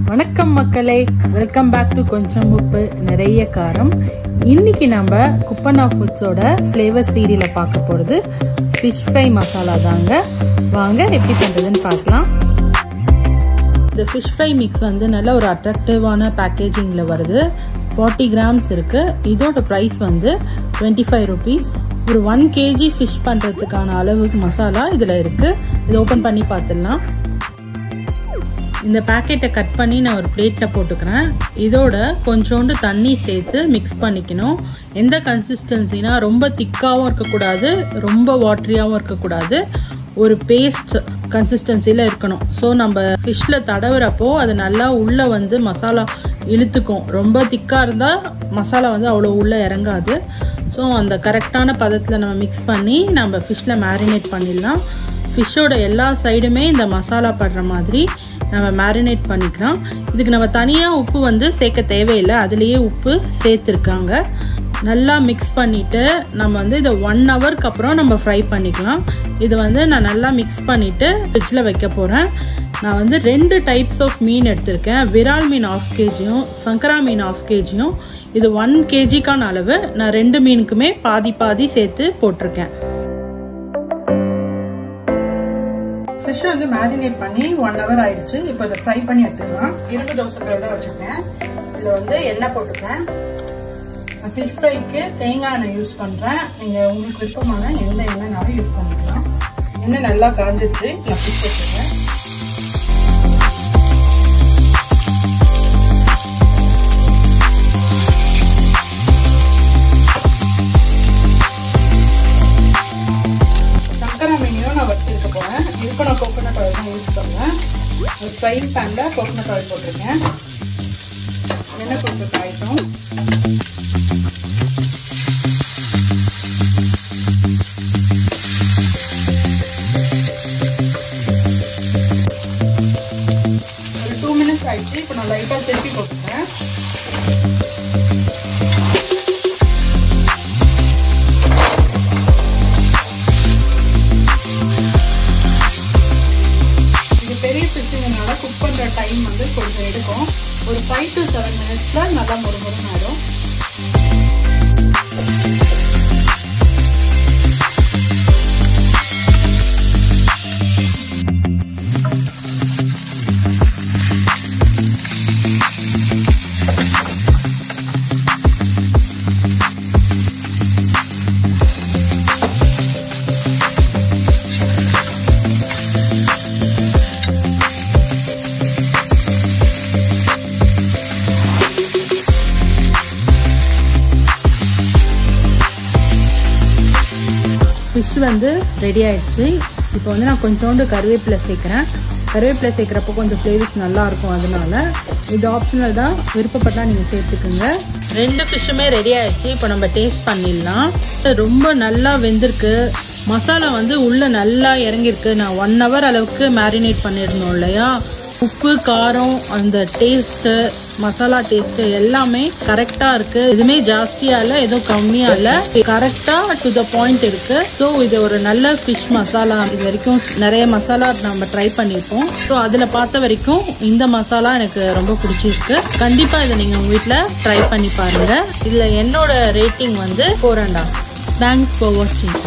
வணக்கம் மக்களே, welcome back to கொஞ்சம் உப்பு நிறைய காரம். இன்னைக்கு நம்ம குப்பண்ணா ஃபுட்ஸோட ஃப்ளேவர் சீரியல பார்க்க போகிறது ஃபிஷ் ஃப்ரை மசாலா தாங்க. வாங்க எப்படி பண்ணுறதுன்னு பார்க்கலாம். இந்த ஃபிஷ் ஃப்ரை மிக்ஸ் வந்து நல்ல ஒரு அட்ராக்டிவான பேக்கேஜிங்கில் வருது. 40 கிராம்ஸ் இருக்குது. இதோட ப்ரைஸ் வந்து 25 rupees. ஒரு 1 kg ஃபிஷ் பண்ணுறதுக்கான அளவுக்கு மசாலா இதில் இருக்குது. இதை ஓப்பன் பண்ணி பார்த்துடலாம். இந்த பேக்கெட்டை கட் பண்ணி நான் ஒரு பிளேட்டில் போட்டுக்கிறேன். இதோட கொஞ்சோண்டு தண்ணி சேர்த்து மிக்ஸ் பண்ணிக்கணும். எந்த கன்சிஸ்டன்சினா ரொம்ப திக்காகவும் இருக்கக்கூடாது, ரொம்ப வாட்டரியாகவும் இருக்கக்கூடாது, ஒரு பேஸ்ட் கன்சிஸ்டன்சியில் இருக்கணும். ஸோ நம்ம ஃபிஷ்ஷில் தடவுறப்போ அது நல்லா உள்ளே வந்து மசாலா இழுத்துக்கும். ரொம்ப திக்காக இருந்தால் மசாலா வந்து அவ்வளோ உள்ளே இறங்காது. ஸோ அந்த கரெக்டான பதத்தில் நம்ம மிக்ஸ் பண்ணி நம்ம ஃபிஷ்ஷில் மேரினேட் பண்ணிடலாம். ஃபிஷ்ஷோட எல்லா சைடுமே இந்த மசாலா படுற மாதிரி நம்ம மேரினேட் பண்ணிக்கலாம். இதுக்கு நம்ம தனியாக உப்பு வந்து சேர்க்க தேவையில்லை, அதுலேயே உப்பு சேர்த்துருக்காங்க. நல்லா மிக்ஸ் பண்ணிவிட்டு நம்ம வந்து இதை 1 ஹவருக்கு அப்புறம் நம்ம ஃப்ரை பண்ணிக்கலாம். இது வந்து நான் நல்லா மிக்ஸ் பண்ணிவிட்டு ஃப்ரிட்ஜில் வைக்க போகிறேன். நான் வந்து 2 டைப்ஸ் ஆஃப் மீன் எடுத்திருக்கேன். விரால் மீன் 1/2 kgயும் சங்கரா மீன் 1/2 kgயும். இது 1 kgக்கான அளவு. நான் 2 மீனுக்குமே பாதி பாதி சேர்த்து போட்டிருக்கேன். ஃபிஷ் வந்து மேரினேட் பண்ணி 1 hour ஆயிடுச்சு. இப்போ இதை ஃப்ரை பண்ணி எடுத்துக்கலாம். 2 தோசைக்கல் தான் வச்சுருக்கேன். இதில் வந்து எண்ணெய் போட்டுக்கிறேன். ஃபிஷ் ஃப்ரைக்கு தேங்காய் எண்ணெய் யூஸ் பண்ணுறேன். நீங்கள் உங்களுக்கு விருப்பமான எந்த எண்ணெய்னாலும் யூஸ் பண்ணிக்கலாம். எண்ணெய் நல்லா காஞ்சிச்சு. நான் ஃபிஷ் வச்சுருக்கேன். இதுக்கு நான் கோகோனட் ஆயில் தான் யூஸ் பண்ணுவேன். ஒரு ஃப்ரை பேனில் கோகோனட் ஆயில் போட்டிருக்கேன். எண்ணெய் கொஞ்சம் காய்ட்டும். ஒரு 2 minutes ஆயிடுச்சு. இப்போ நான் லைட்டாக திருப்பி போட்டுருக்கேன். பெரிய ஃபிஷ்ஷுங்கனால குக் பண்ணுற டைம் வந்து கொஞ்சம் எடுக்கும். ஒரு 5 to 7 minutesல நல்லா முறுமுறுன்னு ஆயிடும். ஃபிஷ் வந்து ரெடி ஆயிடுச்சு. இப்போ வந்து நான் கொஞ்சோண்டு கருவேப்பிலை சேர்க்குறேன். கருவேப்பிலை சேர்க்குறப்போ கொஞ்சம் ஃப்ளேவர்ஸ் நல்லாயிருக்கும். அதனால இது ஆப்ஷனல் தான், விருப்பப்பட்டால் நீங்கள் சேர்த்துக்குங்க. 2 ஃபிஷ்ஷுமே ரெடி ஆயிடுச்சு. இப்போ நம்ம டேஸ்ட் பண்ணிடலாம். ரொம்ப நல்லா வெந்திருக்கு. மசாலா வந்து உள்ளே நல்லா இறங்கியிருக்கு. நான் 1 hour அளவுக்கு மேரினேட் பண்ணியிருந்தோம் இல்லையா. உப்பு, காரம், அந்த டேஸ்ட்டு, மசாலா டேஸ்ட்டு எல்லாமே கரெக்டாக இருக்குது. எதுவுமே ஜாஸ்தியாக இல்லை, எதுவும் கம்மியாக இல்லை, கரெக்டாக டு த பாயிண்ட் இருக்குது. ஸோ இது ஒரு நல்ல ஃபிஷ் மசாலா. இது வரைக்கும் நிறைய மசாலா நம்ம ட்ரை பண்ணியிருக்கோம். ஸோ அதில் பார்த்த வரைக்கும் இந்த மசாலா எனக்கு ரொம்ப பிடிச்சிருக்கு. கண்டிப்பாக இதை நீங்கள் உங்கள் வீட்டில் ட்ரை பண்ணி பாருங்கள். இதில் என்னோட ரேட்டிங் வந்து 4.5. தேங்க்ஸ் ஃபார் வாட்சிங்.